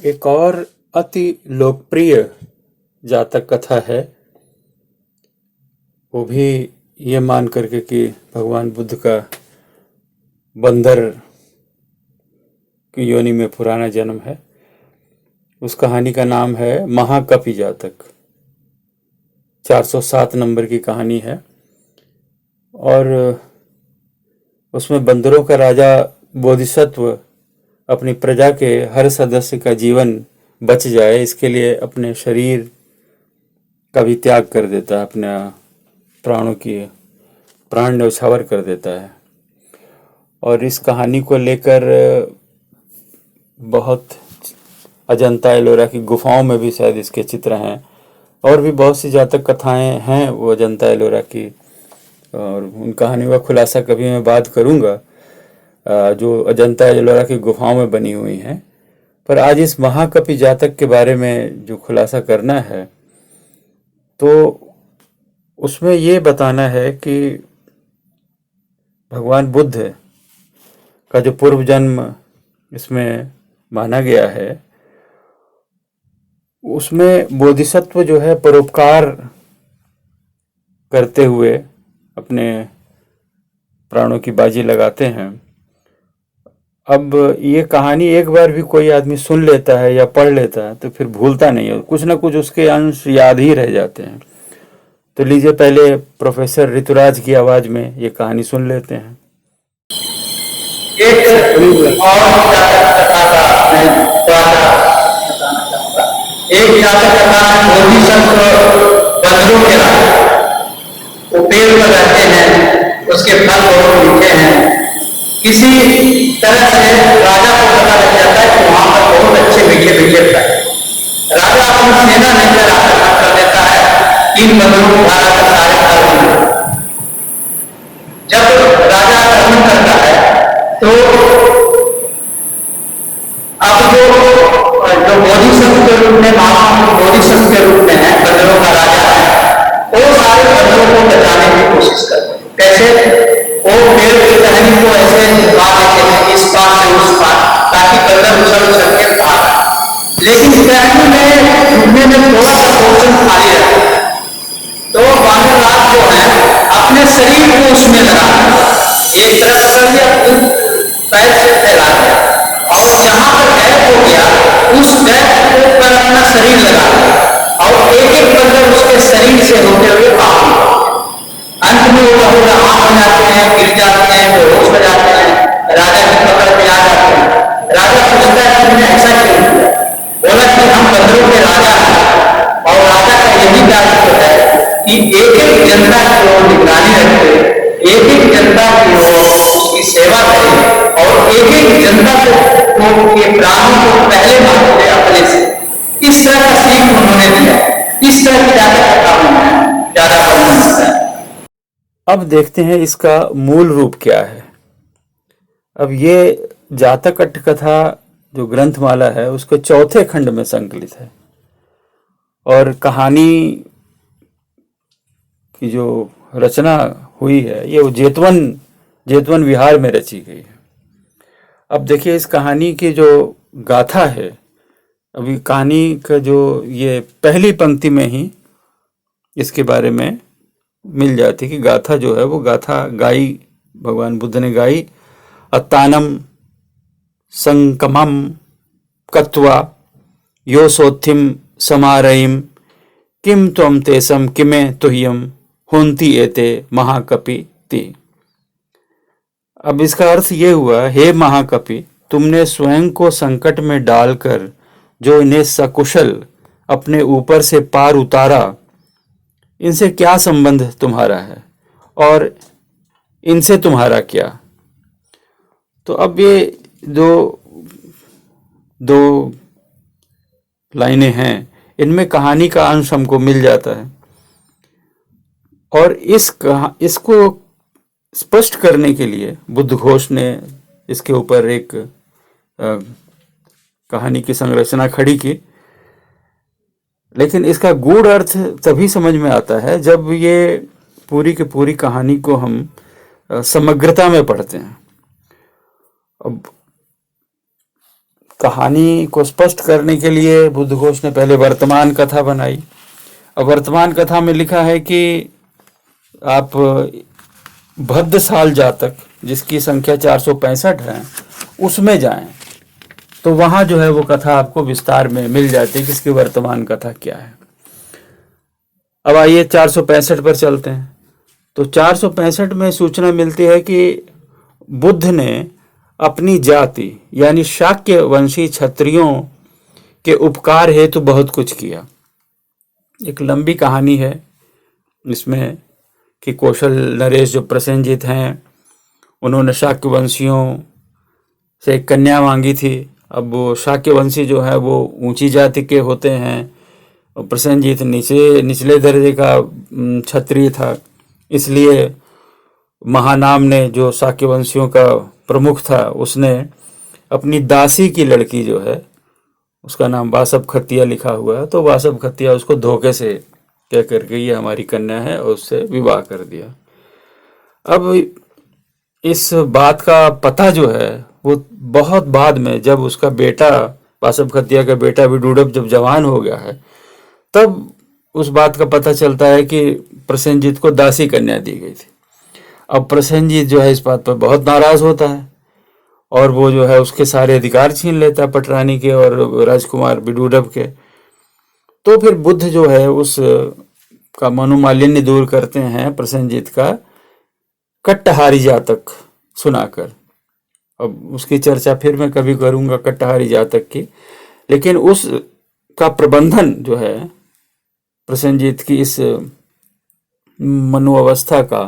एक और अति लोकप्रिय जातक कथा है, वो भी ये मान करके कि भगवान बुद्ध का बंदर की योनि में पुराना जन्म है। उस कहानी का नाम है महाकपि जातक। 407 नंबर की कहानी है और उसमें बंदरों का राजा बोधिसत्व अपनी प्रजा के हर सदस्य का जीवन बच जाए इसके लिए अपने शरीर का भी त्याग कर देता है, अपना प्राण न्यौछावर कर देता है। और इस कहानी को लेकर बहुत अजंता एलोरा की गुफाओं में भी शायद इसके चित्र हैं और भी बहुत सी जातक कथाएं हैं वो अजंता एलोरा की, और उन कहानियों का खुलासा कभी मैं बात करूंगा जो अजंता एलोरा की गुफाओं में बनी हुई हैं। पर आज इस महाकपि जातक के बारे में जो खुलासा करना है तो उसमें ये बताना है कि भगवान बुद्ध का जो पूर्व जन्म इसमें माना गया है उसमें बोधिसत्व जो है परोपकार करते हुए अपने प्राणों की बाजी लगाते हैं। अब ये कहानी एक बार भी कोई आदमी सुन लेता है या पढ़ लेता है तो फिर भूलता नहीं है, कुछ ना कुछ उसके अंश याद ही रह जाते हैं। तो लीजिए पहले प्रोफेसर ऋतुराज की आवाज में ये कहानी सुन लेते हैं। एक जातक का नाम बोधिसत्व बंदरों के राजा। वो पेड़ पर रहते हैं, उसके फल बहुत मीठे हैं। किसी तरह से राजा को पता लग जाता है कि वहां पर बहुत अच्छे मीठे मीठे फल। राजा अपनी सेना लेकर आक्रमण कर देता है, इन बंदरों को मारा कर सारे फल। जब राजा आक्रमण करता है तो अब जो बोधिसत्व के रूप में बोधिसत्व के रूप में है, बंदरों का राजा है, वो सारे बंदरों को बचाने की कोशिश करते हैं। कैसे? वो पेड़ की टहनी को ऐसे झुका देते हैं इस पार से उस पार ताकि बंदर उछल उछल के भाग। लेकिन टहनी में झुकने में थोड़ा सा पोर्शन खाली रहता है तो बानर राज जो है अपने शरीर को उसमें लगा एक तरफ कर दिया, पैर से फैला दिया और जहां पर गैप हो गया उस गैप को पर अपना शरीर लगा दिया और एक एक बंदर उसके शरीर से होते हुए बाहर। अंत में वो पूरा आंख हो जाते हैं, गिर जाते हैं, बेहोश हो जाते हैं, राजा की पकड़ में आ जाते हैं। राजा पूछता है तुमने ऐसा क्यों किया? बोला कि हम बंदरों के राजा हैं और राजा का यही दायित्व है कि एक एक जनता की ओर निगरानी रखे, एक एक जनता की ओर उसकी सेवा करे और एक एक जनता को के प्राणों को पहले मानते अपने से। इस तरह का सीख उन्होंने दिया। इस तरह की ज्यादा वर्णन है। अब देखते हैं इसका मूल रूप क्या है। अब ये जातक कथा जो ग्रंथमाला है उसके चौथे खंड में संकलित है और कहानी की जो रचना हुई है ये जेतवन विहार में रची गई है। अब देखिए इस कहानी की जो गाथा है, अभी कहानी का जो ये पहली पंक्ति में ही इसके बारे में मिल जाती कि गाथा जो है वो गाथा गाई भगवान बुद्ध ने गाई। अत्तानम संकमम कत्वा योसोत्थिम समारयिम किम त्वम तेसम किमे तुह्यम हुंती एते महाकपि ती। अब इसका अर्थ ये हुआ, हे महाकपि, तुमने स्वयं को संकट में डालकर जो इन्हें सकुशल अपने ऊपर से पार उतारा, इनसे क्या संबंध तुम्हारा है और इनसे तुम्हारा क्या? तो अब ये दो लाइनें हैं, इनमें कहानी का अंश हमको मिल जाता है और इसको स्पष्ट करने के लिए बुद्ध घोष ने इसके ऊपर एक कहानी की संरचना खड़ी की। लेकिन इसका गूढ़ अर्थ तभी समझ में आता है जब ये पूरी की पूरी कहानी को हम समग्रता में पढ़ते हैं। अब कहानी को स्पष्ट करने के लिए बुद्ध घोष ने पहले वर्तमान कथा बनाई। अब वर्तमान कथा में लिखा है कि आप भद्रसाल जातक, जिसकी संख्या 465 है, उसमें जाएं, तो वहां जो है वो कथा आपको विस्तार में मिल जाती है कि इसकी वर्तमान कथा क्या है। अब आइए 465 पर चलते हैं। तो 465 में सूचना मिलती है कि बुद्ध ने अपनी जाति यानी शाक्य वंशी क्षत्रियों के उपकार हेतु बहुत कुछ किया। एक लंबी कहानी है इसमें कि कौशल नरेश जो प्रसेनजीत हैं, उन्होंने शाक्य वंशियों से एक कन्या मांगी थी। अब वो शाक्य वंशी जो है वो ऊंची जाति के होते हैं और प्रसेनजीत निचले दर्जे का क्षत्रिय था, इसलिए महानाम ने, जो शाक्य वंशियों का प्रमुख था, उसने अपनी दासी की लड़की जो है, उसका नाम वासव खत्तिया लिखा हुआ है, तो वासव खत्तिया उसको धोखे से कह करके ये हमारी कन्या है और उससे विवाह कर दिया। अब इस बात का पता जो है वो बहुत बाद में, जब उसका बेटा, वासव खत्तिया का बेटा विदूढ़व जब जवान हो गया है, तब उस बात का पता चलता है कि प्रसेनजीत को दासी कन्या दी गई थी। अब प्रसेनजीत जो है इस बात पर बहुत नाराज होता है और वो जो है उसके सारे अधिकार छीन लेता है, पटरानी के और राजकुमार विदूढ़व के। तो फिर बुद्ध जो है उस का मनोमालिन्य दूर करते हैं प्रसेनजीत का कट्टहारी जातक सुनाकर। अब उसकी चर्चा फिर मैं कभी करूंगा कट्टहारी जातक की, लेकिन उस का प्रबंधन जो है प्रसेनजीत की इस मनोअवस्था का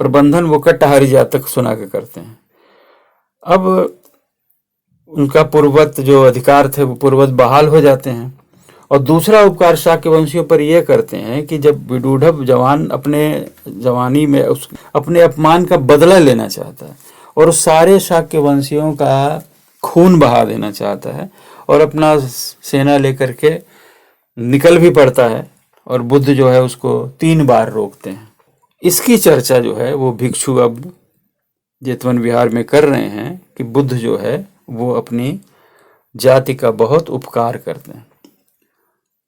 प्रबंधन वो कट्टहारी जातक सुना के करते हैं। अब उनका पूर्वत जो अधिकार थे वो पूर्वत बहाल हो जाते हैं। और दूसरा उपकार शाक्य वंशियों पर यह करते हैं कि जब विदूढ़व जवान अपने जवानी में अपने अपमान का बदला लेना चाहता है और सारे शाक्य वंशियों का खून बहा देना चाहता है और अपना सेना लेकर के निकल भी पड़ता है, और बुद्ध जो है उसको 3 बार रोकते हैं। इसकी चर्चा जो है वो भिक्षु अब जेतवन विहार में कर रहे हैं कि बुद्ध जो है वो अपनी जाति का बहुत उपकार करते हैं।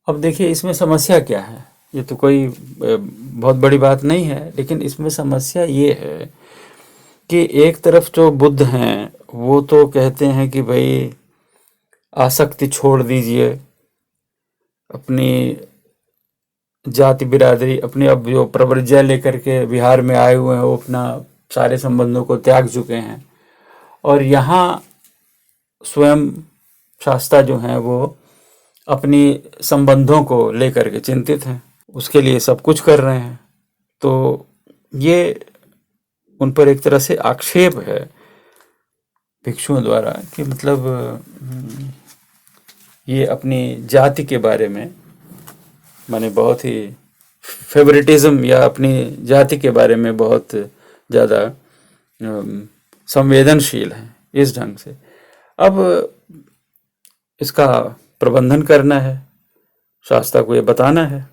अब देखिए इसमें समस्या क्या है, ये तो कोई बहुत बड़ी बात नहीं है, लेकिन इसमें समस्या ये है कि एक तरफ जो बुद्ध हैं वो तो कहते हैं कि भाई आसक्ति छोड़ दीजिए, अपनी जाति बिरादरी, अपनी अब जो प्रव्रज्या लेकर के बिहार में आए हुए हैं वो अपना सारे संबंधों को त्याग चुके हैं, और यहाँ स्वयं शास्ता जो हैं वो अपनी संबंधों को लेकर के चिंतित हैं, उसके लिए सब कुछ कर रहे हैं। तो ये उन पर एक तरह से आक्षेप है भिक्षुओं द्वारा कि मतलब ये अपनी जाति के बारे में, माने बहुत ही फेवरेटिज्म या अपनी जाति के बारे में बहुत ज़्यादा संवेदनशील है इस ढंग से। अब इसका प्रबंधन करना है, शास्त्रा को ये बताना है,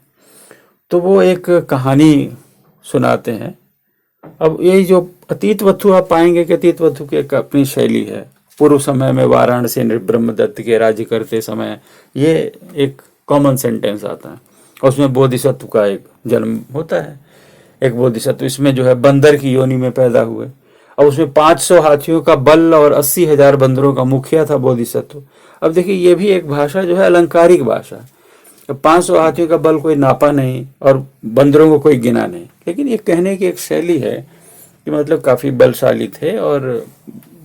तो वो एक कहानी सुनाते हैं। अब ये जो अतीत वथु आप पाएंगे कि अतीत वथु की एक अपनी शैली है। पूर्व समय में वाराणसी ब्रह्मदत्त के राज्य करते समय ये एक कॉमन सेंटेंस आता है और उसमें बोधिसत्व का एक जन्म होता है। एक बोधिसत्व इसमें जो है बंदर की योनि में पैदा हुए और उसमें 500 हाथियों का बल और 80,000 बंदरों का मुखिया था बोधिसत्व। अब देखिए ये भी एक भाषा जो है अलंकारिक भाषा। 500 हाथियों का बल कोई नापा नहीं और बंदरों को कोई गिना नहीं, लेकिन ये कहने की एक शैली है कि मतलब काफ़ी बलशाली थे और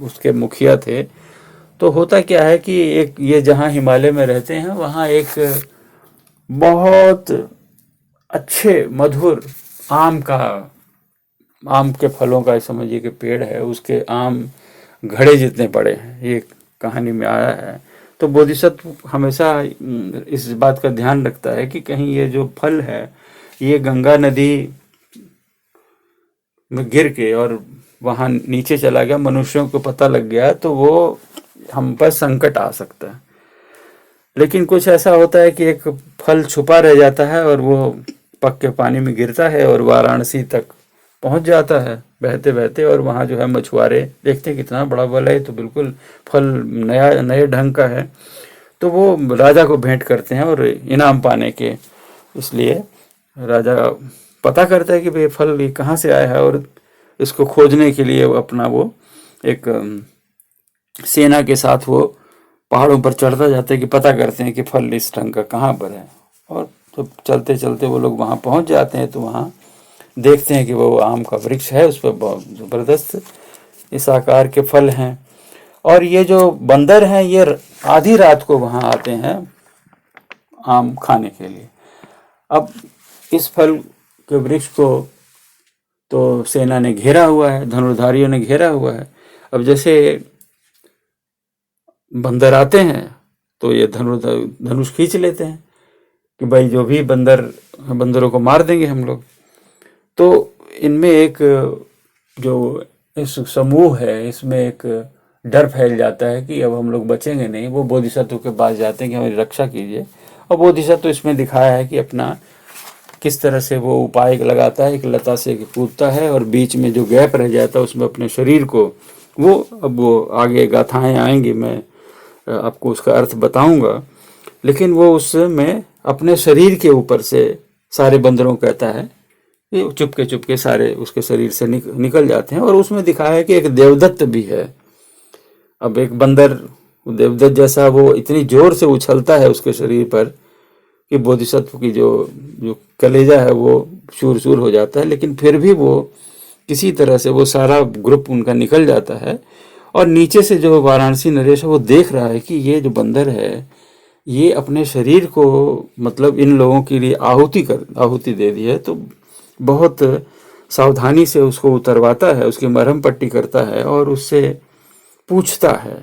उसके मुखिया थे। तो होता क्या है कि एक ये जहाँ हिमालय में रहते हैं वहाँ एक बहुत अच्छे मधुर आम के फलों का समझिए कि पेड़ है, उसके आम घड़े जितने बड़े हैं, ये कहानी में आया है। तो बोधिसत्व हमेशा इस बात का ध्यान रखता है कि कहीं ये जो फल है ये गंगा नदी में गिर के और वहाँ नीचे चला गया, मनुष्यों को पता लग गया तो वो हम पर संकट आ सकता है। लेकिन कुछ ऐसा होता है कि एक फल छुपा रह जाता है और वो पक के पानी में गिरता है और वाराणसी तक पहुंच जाता है बहते बहते, और वहाँ जो है मछुआरे देखते हैं कितना बड़ा बल है, तो बिल्कुल फल नया नए ढंग का है, तो वो राजा को भेंट करते हैं और इनाम पाने के इसलिए राजा पता करता है कि भाई फल ये कहाँ से आया है, और इसको खोजने के लिए वो अपना वो एक सेना के साथ वो पहाड़ों पर चढ़ता जाता है कि पता करते हैं कि फल इस ढंग का कहाँ पर है। और तो चलते चलते वो लोग वहाँ पहुँच जाते हैं, तो वहाँ देखते हैं कि वो आम का वृक्ष है, उस पर बहुत ज़बरदस्त इस आकार के फल हैं। और ये जो बंदर हैं ये आधी रात को वहाँ आते हैं आम खाने के लिए। अब इस फल के वृक्ष को तो सेना ने घेरा हुआ है, धनुर्धारियों ने घेरा हुआ है। अब जैसे बंदर आते हैं तो ये धनुष खींच लेते हैं कि भाई जो भी बंदरों को मार देंगे हम लोग। तो इनमें एक जो इस समूह है इसमें एक डर फैल जाता है कि अब हम लोग बचेंगे नहीं। वो बोधिसत्व के पास जाते हैं कि हमारी रक्षा कीजिए, और बोधिसत्व इसमें दिखाया है कि अपना किस तरह से वो उपाय लगाता है, एक लता से कूदता है और बीच में जो गैप रह जाता है उसमें अपने शरीर को अब वो आगे गाथाएं आएंगी, मैं आपको उसका अर्थ बताऊंगा, लेकिन वो उसमें अपने शरीर के ऊपर से सारे बंदरों को कहता है ये चुपके सारे उसके शरीर से निकल जाते हैं। और उसमें दिखाया है कि एक देवदत्त भी है। अब एक बंदर देवदत्त जैसा वो इतनी जोर से उछलता है उसके शरीर पर कि बोधिसत्व की जो कलेजा है वो चूर चूर हो जाता है, लेकिन फिर भी वो किसी तरह से वो सारा ग्रुप उनका निकल जाता है। और नीचे से जो वाराणसी नरेश है वो देख रहा है कि ये जो बंदर है ये अपने शरीर को मतलब इन लोगों के लिए आहुति दे दी है, तो बहुत सावधानी से उसको उतरवाता है, उसकी मरहम पट्टी करता है और उससे पूछता है।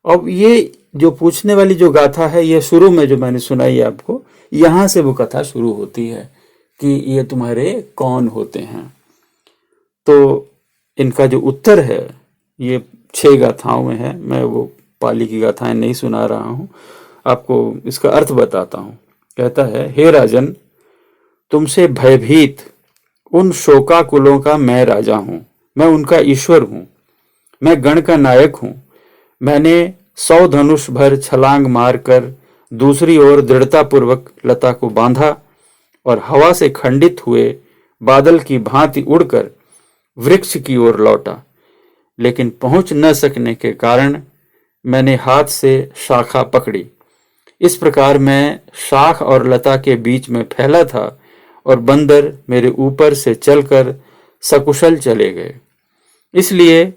अब ये जो पूछने वाली जो गाथा है ये शुरू में जो मैंने सुनाई आपको, यहाँ से वो कथा शुरू होती है कि ये तुम्हारे कौन होते हैं। तो इनका जो उत्तर है ये 6 गाथाओं में है। मैं वो पाली की गाथाएं नहीं सुना रहा हूँ, आपको इसका अर्थ बताता हूँ। कहता है, हे राजन, तुमसे भयभीत उन शोकाकुलों का मैं राजा हूँ, मैं उनका ईश्वर हूँ, मैं गण का नायक हूँ। मैंने 100 धनुष भर छलांग मारकर दूसरी ओर दृढ़तापूर्वक लता को बांधा और हवा से खंडित हुए बादल की भांति उड़कर वृक्ष की ओर लौटा, लेकिन पहुंच न सकने के कारण मैंने हाथ से शाखा पकड़ी। इस प्रकार मैं शाख और लता के बीच में फैला था और बंदर मेरे ऊपर से चलकर सकुशल चले गए। इसलिए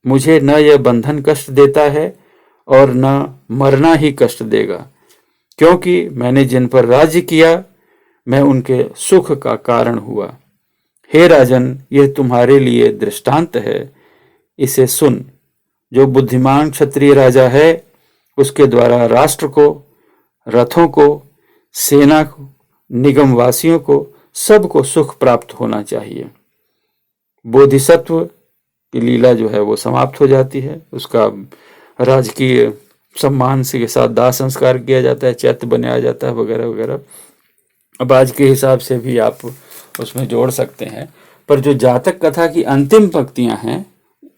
मुझे न यह बंधन कष्ट देता है और न मरना ही कष्ट देगा, क्योंकि मैंने जिन पर राज्य किया मैं उनके सुख का कारण हुआ। हे राजन, यह तुम्हारे लिए दृष्टांत है, इसे सुन। जो बुद्धिमान क्षत्रिय राजा है उसके द्वारा राष्ट्र को, रथों को, सेना को, निगमवासियों को, सबको सुख प्राप्त होना चाहिए। बोधिसत्व की लीला जो है वो समाप्त हो जाती है, उसका राजकीय सम्मान से के साथ दाह संस्कार किया जाता है, चैत्य बनाया जाता है वगैरह वगैरह। अब आज के हिसाब से भी आप उसमें जोड़ सकते हैं, पर जो जातक कथा की अंतिम पंक्तियां हैं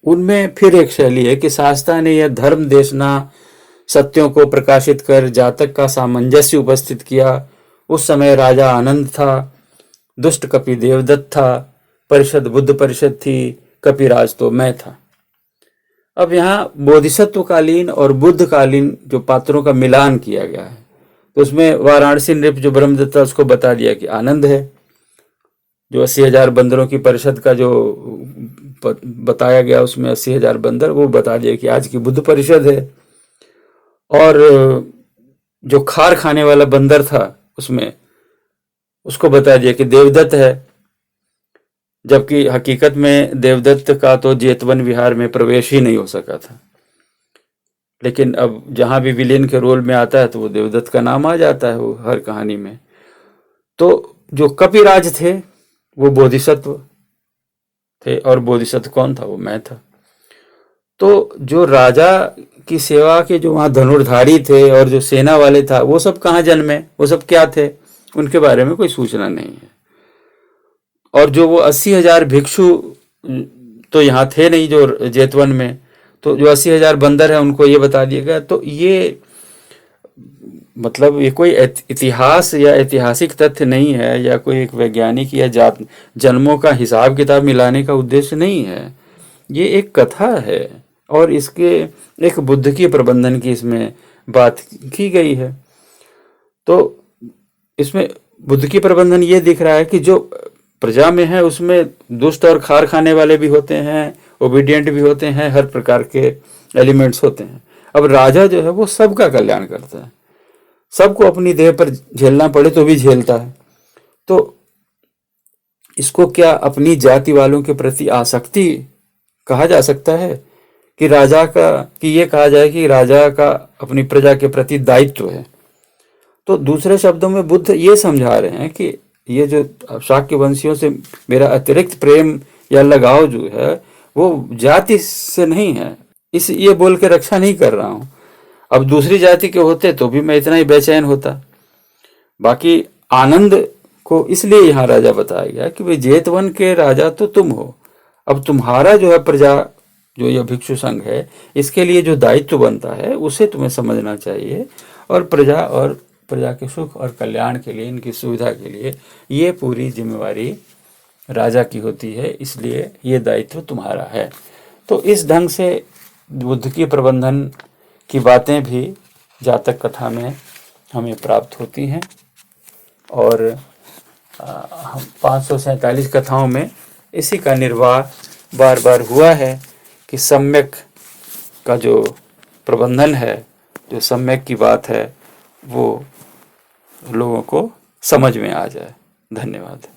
उनमें फिर एक शैली है कि शास्ता ने यह धर्म देशना सत्यों को प्रकाशित कर जातक का सामंजस्य उपस्थित किया। उस समय राजा आनंद था, दुष्ट कपि देवदत्त था, परिषद बुद्ध परिषद थी, कपिराज तो मैं था। अब यहाँ बोधिसत्वकालीन और बुद्धकालीन जो पात्रों का मिलान किया गया है, तो उसमें वाराणसी नृप जो ब्रह्मदत्त था उसको बता दिया कि आनंद है। जो 80,000 बंदरों की परिषद का जो बताया गया उसमें 80,000 बंदर, वो बता दिया कि आज की बुद्ध परिषद है। और जो खार खाने वाला बंदर था उसमें उसको बता दिया कि देवदत्त है, जबकि हकीकत में देवदत्त का तो जेतवन विहार में प्रवेश ही नहीं हो सका था। लेकिन अब जहां भी विलेन के रोल में आता है तो वो देवदत्त का नाम आ जाता है वो हर कहानी में। तो जो कपिराज थे वो बोधिसत्व थे, और बोधिसत्व कौन था? वो मैं था। तो जो राजा की सेवा के जो वहां धनुर्धारी थे और जो सेना वाले था वो सब कहाँ जन्मे, वो सब क्या थे, उनके बारे में कोई सूचना नहीं है। और जो वो 80,000 भिक्षु तो यहाँ थे नहीं जो जेतवन में, तो जो 80,000 बंदर है उनको ये बता दिया गया। तो ये मतलब ये कोई इतिहास या ऐतिहासिक तथ्य नहीं है, या कोई एक वैज्ञानिक या जन्मों का हिसाब किताब मिलाने का उद्देश्य नहीं है। ये एक कथा है और इसके एक बुद्ध की प्रबंधन की इसमें बात की गई है। तो इसमें बुद्ध की प्रबंधन ये दिख रहा है कि जो प्रजा में है उसमें दुष्ट और खार खाने वाले भी होते हैं, ओबीडियंट भी होते हैं, हर प्रकार के एलिमेंट्स होते हैं। अब राजा जो है वो सबका कल्याण करता है, सबको अपनी देह पर झेलना पड़े तो भी झेलता है। तो इसको क्या अपनी जाति वालों के प्रति आसक्ति कहा जा सकता है कि राजा का, कि ये कहा जाए कि राजा का अपनी प्रजा के प्रति दायित्व है? तो दूसरे शब्दों में बुद्ध ये समझा रहे हैं कि ये जो शाक्य वंशियों से मेरा अतिरिक्त प्रेम या लगाव जो है वो जाति से नहीं है, इस ये बोल के रक्षा नहीं कर रहा हूं। अब दूसरी जाति के होते तो भी मैं इतना ही बेचैन होता। बाकी आनंद को इसलिए यहाँ राजा बताया गया कि भाई जेतवन के राजा तो तुम हो, अब तुम्हारा जो है प्रजा, जो यह भिक्षु संघ है, इसके लिए जो दायित्व बनता है उसे तुम्हें समझना चाहिए, और प्रजा के सुख और कल्याण के लिए, इनकी सुविधा के लिए ये पूरी जिम्मेवारी राजा की होती है, इसलिए ये दायित्व तुम्हारा है। तो इस ढंग से बुद्ध की प्रबंधन की बातें भी जातक कथा में हमें प्राप्त होती हैं। और हम 547 कथाओं में इसी का निर्वाह बार बार हुआ है कि सम्यक का जो प्रबंधन है, जो सम्यक की बात है, वो लोगों को समझ में आ जाए। धन्यवाद।